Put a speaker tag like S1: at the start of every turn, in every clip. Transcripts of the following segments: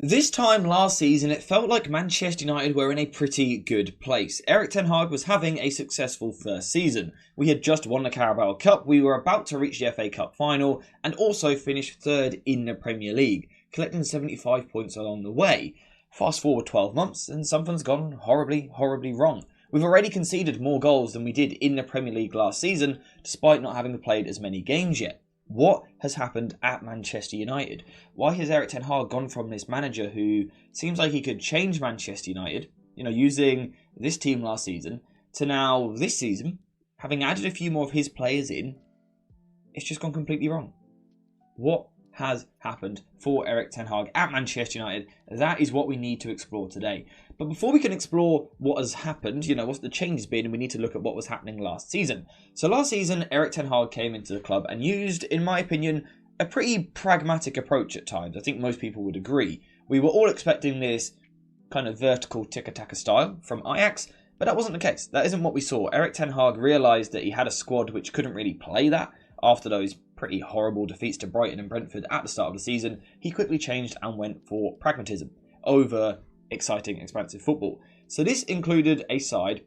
S1: This time last season, it felt like Manchester United were in a pretty good place. Erik ten Hag was having a successful first season. We had just won the Carabao Cup, we were about to reach the FA Cup final, and also finish third in the Premier League, collecting 75 points along the way. Fast forward 12 months, and something's gone horribly wrong. We've already conceded more goals than we did in the Premier League last season, despite not having played as many games yet. What has happened at Manchester United? Why has Erik ten Hag gone from this manager who seems like he could change Manchester United, using this team last season, to now this season, having added a few more of his players in, it's just gone completely wrong. What has happened for Erik ten Hag at Manchester United? That is what we need to explore today. But before we can explore what has happened, what the change has been, we need to look at what was happening last season. So last season, Erik ten Hag came into the club and used, in my opinion, a pretty pragmatic approach at times. I think most people would agree. We were all expecting this kind of vertical tiki-taka style from Ajax, but that wasn't the case. That isn't what we saw. Erik ten Hag realised that he had a squad which couldn't really play that after those pretty horrible defeats to Brighton and Brentford at the start of the season. He quickly changed and went for pragmatism over exciting, expansive football. So this included a side,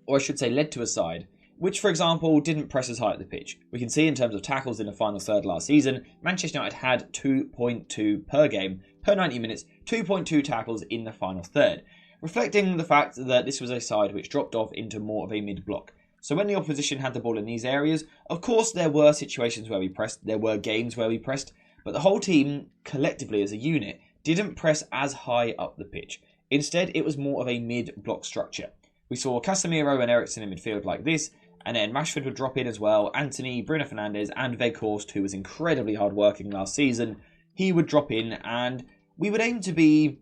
S1: or I should say led to a side, which for example didn't press as high at the pitch. We can see in terms of tackles in the final third last season, Manchester United had 2.2 per game, per 90 minutes, 2.2 tackles in the final third, reflecting the fact that this was a side which dropped off into more of a mid-block. So when the opposition had the ball in these areas, of course there were situations where we pressed, there were games where we pressed, but the whole team, collectively as a unit, didn't press as high up the pitch. Instead, it was more of a mid-block structure. We saw Casemiro and Eriksen in midfield like this, and then Rashford would drop in as well, Antony, Bruno Fernandes, and Weghorst, who was incredibly hard-working last season, he would drop in, and we would aim to be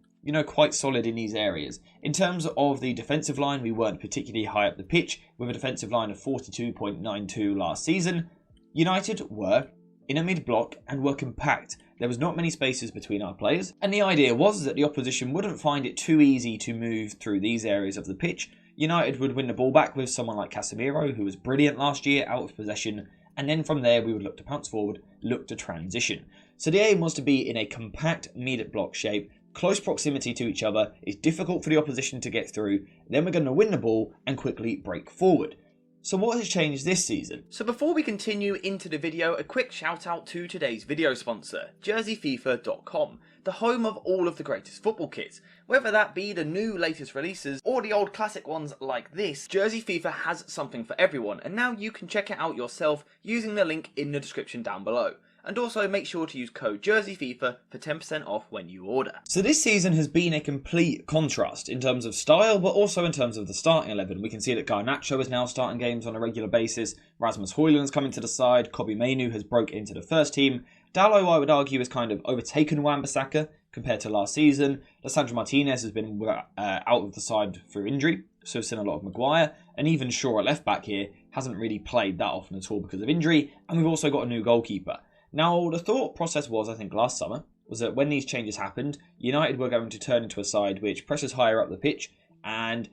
S1: quite solid in these areas. In terms of the defensive line, we weren't particularly high up the pitch, with a defensive line of 42.92 last season. United were in a mid-block and were compact. There was not many spaces between our players, and the idea was that the opposition wouldn't find it too easy to move through these areas of the pitch. United would win the ball back with someone like Casemiro, who was brilliant last year out of possession, and then from there we would look to pounce forward, look to transition. So the aim was to be in a compact mid-block shape, close proximity to each other, it's difficult for the opposition to get through, then we're going to win the ball and quickly break forward. So what has changed this season?
S2: So before we continue into the video, a quick shout out to today's video sponsor, JerseyFIFA.com, the home of all of the greatest football kits. Whether that be the new latest releases or the old classic ones like this, Jersey FIFA has something for everyone, and now you can check it out yourself using the link in the description down below. And also make sure to use code JerseyFIFA for 10% off when you order.
S1: So this season has been a complete contrast in terms of style, but also in terms of the starting 11. We can see that Garnacho is now starting games on a regular basis. Rasmus Højlund's coming to the side. Kobbie Mainoo has broke into the first team. Dalot, I would argue, has kind of overtaken Wan-Bissaka compared to last season. Lisandro Martinez has been out of the side through injury, so we've seen a lot of Maguire. And even Shaw at left back here hasn't really played that often at all because of injury. And we've also got a new goalkeeper. Now, the thought process was, I think, last summer, was that when these changes happened, United were going to turn into a side which presses higher up the pitch and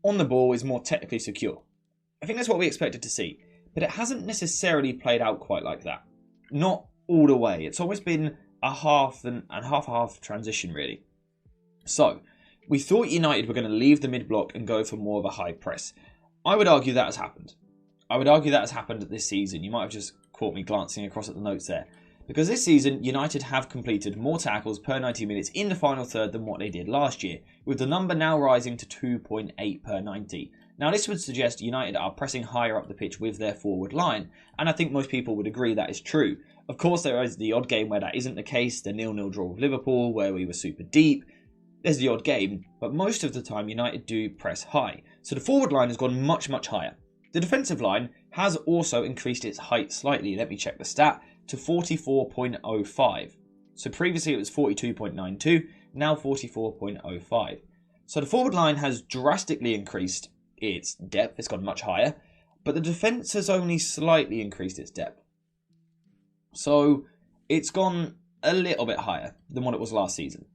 S1: on the ball is more technically secure. I think that's what we expected to see, but it hasn't necessarily played out quite like that. Not all the way. It's always been a half and half transition, really. So, we thought United were going to leave the mid-block and go for more of a high press. I would argue that has happened. This season. You might have just caught me glancing across at the notes there. Because this season, United have completed more tackles per 90 minutes in the final third than what they did last year, with the number now rising to 2.8 per 90. Now this would suggest United are pressing higher up the pitch with their forward line, and I think most people would agree that is true. Of course there is the odd game where that isn't the case, the 0-0 draw with Liverpool where we were super deep. There's the odd game, but most of the time United do press high. So the forward line has gone much higher. The defensive line has also increased its height slightly, let me check the stat, to 44.05. So previously it was 42.92, now 44.05. So the forward line has drastically increased its depth, it's gone much higher, but the defence has only slightly increased its depth. So it's gone a little bit higher than what it was last season.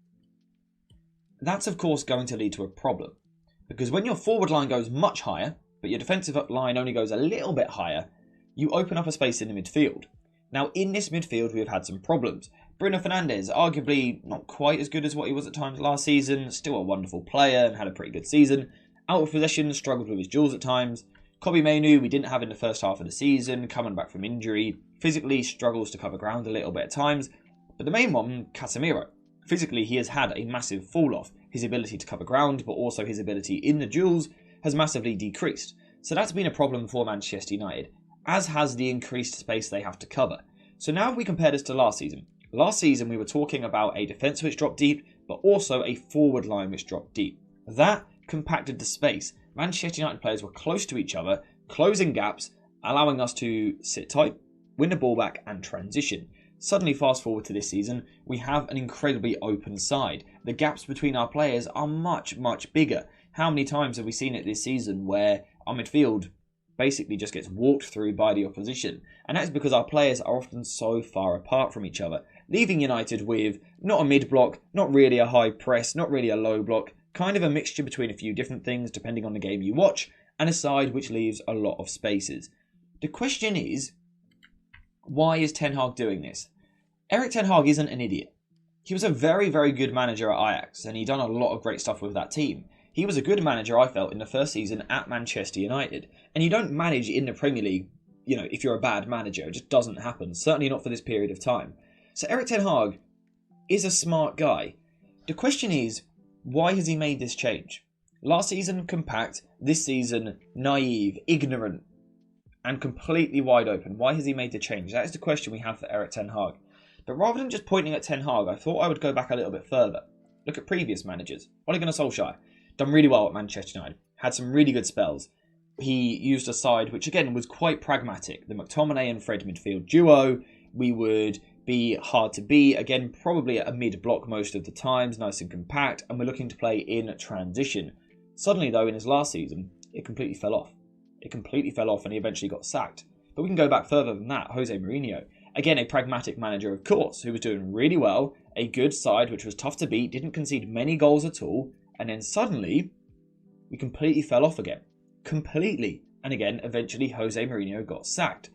S1: That's of course going to lead to a problem, because when your forward line goes much higher, but your defensive line only goes a little bit higher, you open up a space in the midfield. Now in this midfield we have had some problems. Bruno Fernandes, arguably not quite as good as what he was at times last season, still a wonderful player and had a pretty good season. Out of possession, struggled with his duels at times. Kobbie Mainoo, we didn't have in the first half of the season, coming back from injury. Physically, struggles to cover ground a little bit at times. But the main one, Casemiro. Physically, he has had a massive fall-off. His ability to cover ground, but also his ability in the duels, has massively decreased. So that's been a problem for Manchester United, as has the increased space they have to cover. So now if we compare this to last season we were talking about a defence which dropped deep, but also a forward line which dropped deep. That compacted the space. Manchester United players were close to each other, closing gaps, allowing us to sit tight, win the ball back and transition. Suddenly, fast forward to this season, we have an incredibly open side. The gaps between our players are much, much bigger. How many times have we seen it this season where our midfield basically just gets walked through by the opposition? And that's because our players are often so far apart from each other, leaving United with not a mid-block, not really a high press, not really a low block, kind of a mixture between a few different things depending on the game you watch, and a side which leaves a lot of spaces. The question is, why is Ten Hag doing this? Erik Ten Hag isn't an idiot. He was a very, very good manager at Ajax, and he'd done a lot of great stuff with that team. He was a good manager, I felt, in the first season at Manchester United. And you don't manage in the Premier League, if you're a bad manager. It just doesn't happen. Certainly not for this period of time. So Erik Ten Hag is a smart guy. The question is, why has he made this change? Last season, compact. This season, naive, ignorant, and completely wide open. Why has he made the change? That is the question we have for Erik Ten Hag. But rather than just pointing at Ten Hag, I thought I would go back a little bit further. Look at previous managers. Ole Gunnar Solskjaer, done really well at Manchester United. Had some really good spells. He used a side which, again, was quite pragmatic. The McTominay and Fred midfield duo. We would be hard to beat. Again, probably at a mid-block most of the times, nice and compact. And we're looking to play in transition. Suddenly, though, in his last season, it completely fell off. It completely fell off and he eventually got sacked. But we can go back further than that. Jose Mourinho. Again, a pragmatic manager, of course, who was doing really well. A good side, which was tough to beat, didn't concede many goals at all. And then suddenly, we completely fell off again. Completely. And again, eventually, Jose Mourinho got sacked.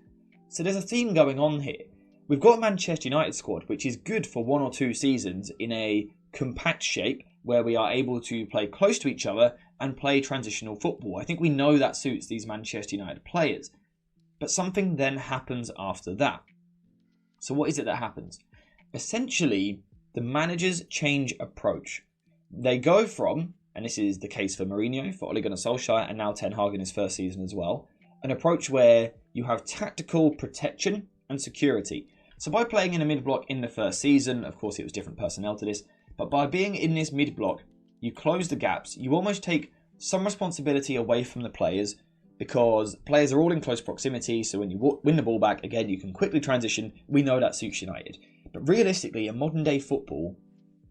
S1: So there's a theme going on here. We've got a Manchester United squad, which is good for 1 or 2 seasons in a compact shape, where we are able to play close to each other and play transitional football. I think we know that suits these Manchester United players. But something then happens after that. So what is it that happens? Essentially, the managers change approach. They go from, and this is the case for Mourinho, for Ole Gunnar Solskjaer, and now Ten Hag in his first season as well, an approach where you have tactical protection and security. So by playing in a mid-block in the first season, of course it was different personnel to this, but by being in this mid-block, you close the gaps, you almost take some responsibility away from the players, because players are all in close proximity, so when you win the ball back, again, you can quickly transition. We know that suits United. But realistically, in modern day football,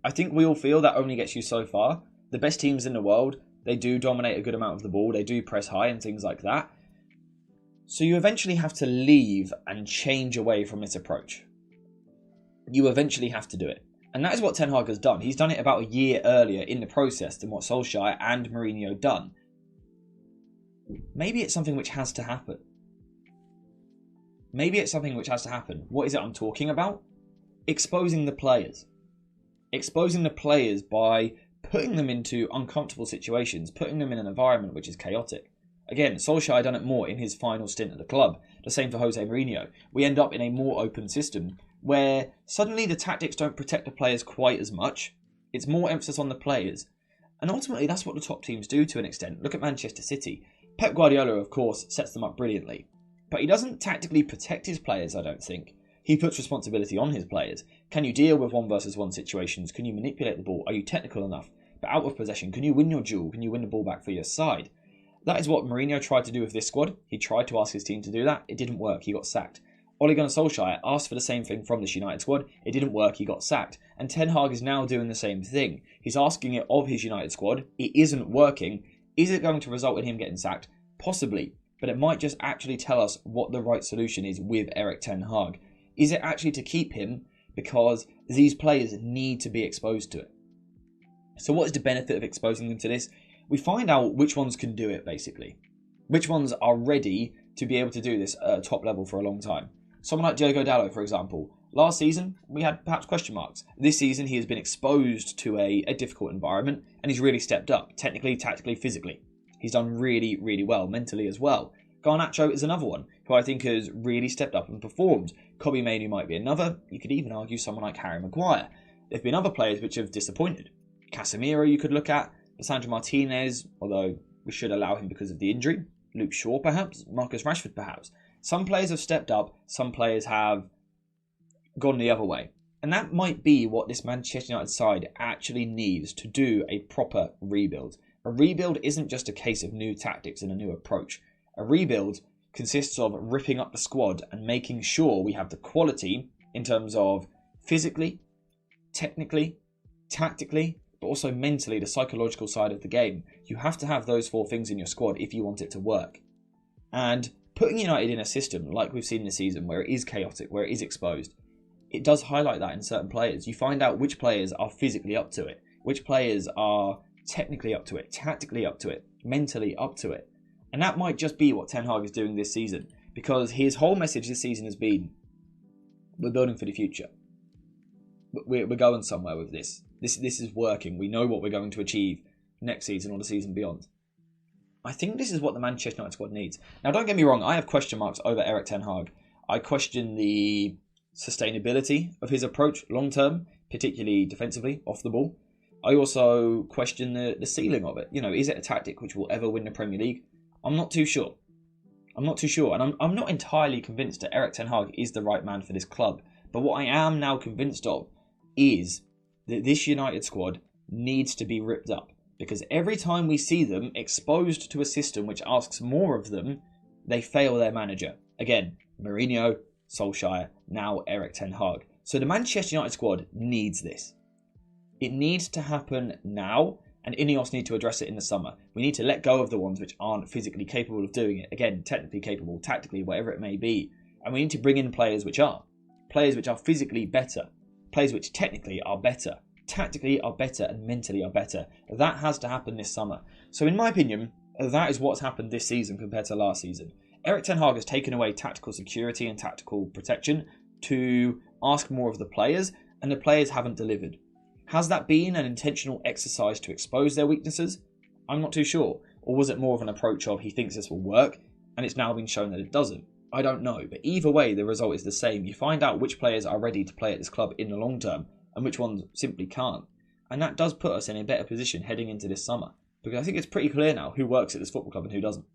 S1: I think we all feel that only gets you so far. The best teams in the world, they do dominate a good amount of the ball, they do press high and things like that. So you eventually have to leave and change away from this approach. You eventually have to do it. And that is what Ten Hag has done. He's done it about a year earlier in the process than what Solskjaer and Mourinho done. Maybe it's something which has to happen. Maybe it's something which has to happen. What is it I'm talking about? Exposing the players. Exposing the players by putting them into uncomfortable situations, putting them in an environment which is chaotic. Again, Solskjaer done it more in his final stint at the club. The same for Jose Mourinho. We end up in a more open system where suddenly the tactics don't protect the players quite as much. It's more emphasis on the players. And ultimately, that's what the top teams do to an extent. Look at Manchester City. Pep Guardiola, of course, sets them up brilliantly. But he doesn't tactically protect his players, I don't think. He puts responsibility on his players. Can you deal with 1-versus-1 situations? Can you manipulate the ball? Are you technical enough? But out of possession, can you win your duel? Can you win the ball back for your side? That is what Mourinho tried to do with this squad. He tried to ask his team to do that. It didn't work. He got sacked. Ole Gunnar Solskjaer asked for the same thing from this United squad. It didn't work. He got sacked. And Ten Hag is now doing the same thing. He's asking it of his United squad. It isn't working. Is it going to result in him getting sacked? Possibly. But it might just actually tell us what the right solution is with Erik Ten Hag. Is it actually to keep him because these players need to be exposed to it? So what is the benefit of exposing them to this? We find out which ones can do it, basically. Which ones are ready to be able to do this at a top level for a long time. Someone like Diogo Dalot, for example, Last season, we had perhaps question marks. This season, he has been exposed to a difficult environment, and he's really stepped up, technically, tactically, physically. He's done really, really well, mentally as well. Garnacho is another one, who I think has really stepped up and performed. Kobbie Mainoo might be another. You could even argue someone like Harry Maguire. There have been other players which have disappointed. Casemiro you could look at, Lisandro Martinez, although we should allow him because of the injury. Luke Shaw perhaps, Marcus Rashford perhaps. Some players have stepped up, some players have gone the other way. And that might be what this Manchester United side actually needs to do a proper rebuild. A rebuild isn't just a case of new tactics and a new approach. A rebuild consists of ripping up the squad and making sure we have the quality in terms of physically, technically, tactically, but also mentally, the psychological side of the game. You have to have those 4 things in your squad if you want it to work. And putting United in a system like we've seen this season, where it is chaotic, where it is exposed, it does highlight that in certain players. You find out which players are physically up to it, which players are technically up to it, tactically up to it, mentally up to it. And that might just be what Ten Hag is doing this season, because his whole message this season has been, we're building for the future. We're going somewhere with this. This is working. We know what we're going to achieve next season or the season beyond. I think this is what the Manchester United squad needs. Now, don't get me wrong, I have question marks over Erik Ten Hag. I question the sustainability of his approach long term, particularly defensively, off the ball. I also question the ceiling of it. Is it a tactic which will ever win the Premier League? I'm not too sure. And I'm not entirely convinced that Erik Ten Hag is the right man for this club. But what I am now convinced of is that this United squad needs to be ripped up. Because every time we see them exposed to a system which asks more of them, they fail their manager. Again, Mourinho, Solskjaer, now Erik Ten Hag. So the Manchester United squad needs this. It needs to happen now, and Ineos need to address it in the summer. We need to let go of the ones which aren't physically capable of doing it. Again, technically capable, tactically, whatever it may be. And we need to bring in players which are. Players which are physically better. Players which technically are better. Tactically are better and mentally are better. That has to happen this summer. So in my opinion, that is what's happened this season compared to last season. Erik Ten Hag has taken away tactical security and tactical protection to ask more of the players, and the players haven't delivered. Has that been an intentional exercise to expose their weaknesses? I'm not too sure. Or was it more of an approach of he thinks this will work, and it's now been shown that it doesn't? I don't know. But either way, the result is the same. You find out which players are ready to play at this club in the long term, and which ones simply can't. And that does put us in a better position heading into this summer. Because I think it's pretty clear now who works at this football club and who doesn't.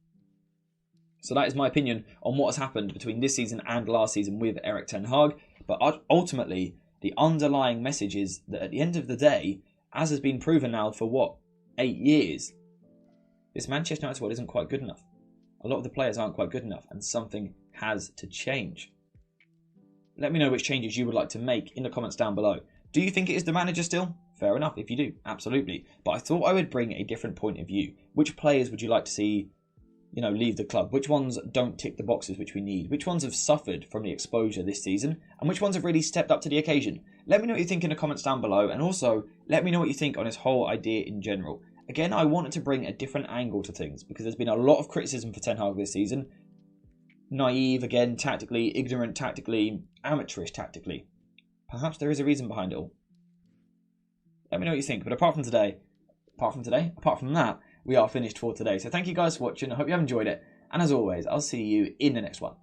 S1: So that is my opinion on what has happened between this season and last season with Erik Ten Hag. But ultimately, the underlying message is that at the end of the day, as has been proven now for 8 years, this Manchester United squad isn't quite good enough. A lot of the players aren't quite good enough, and something has to change. Let me know which changes you would like to make in the comments down below. Do you think it is the manager still? Fair enough, if you do, absolutely. But I thought I would bring a different point of view. Which players would you like to see, leave the club? Which ones don't tick the boxes which we need? Which ones have suffered from the exposure this season? And which ones have really stepped up to the occasion? Let me know what you think in the comments down below. And also, let me know what you think on this whole idea in general. Again, I wanted to bring a different angle to things because there's been a lot of criticism for Ten Hag this season. Naive, again, tactically, ignorant tactically, amateurish tactically. Perhaps there is a reason behind it all. Let me know what you think. But apart from that, we are finished for today. So thank you guys for watching. I hope you have enjoyed it. And as always, I'll see you in the next one.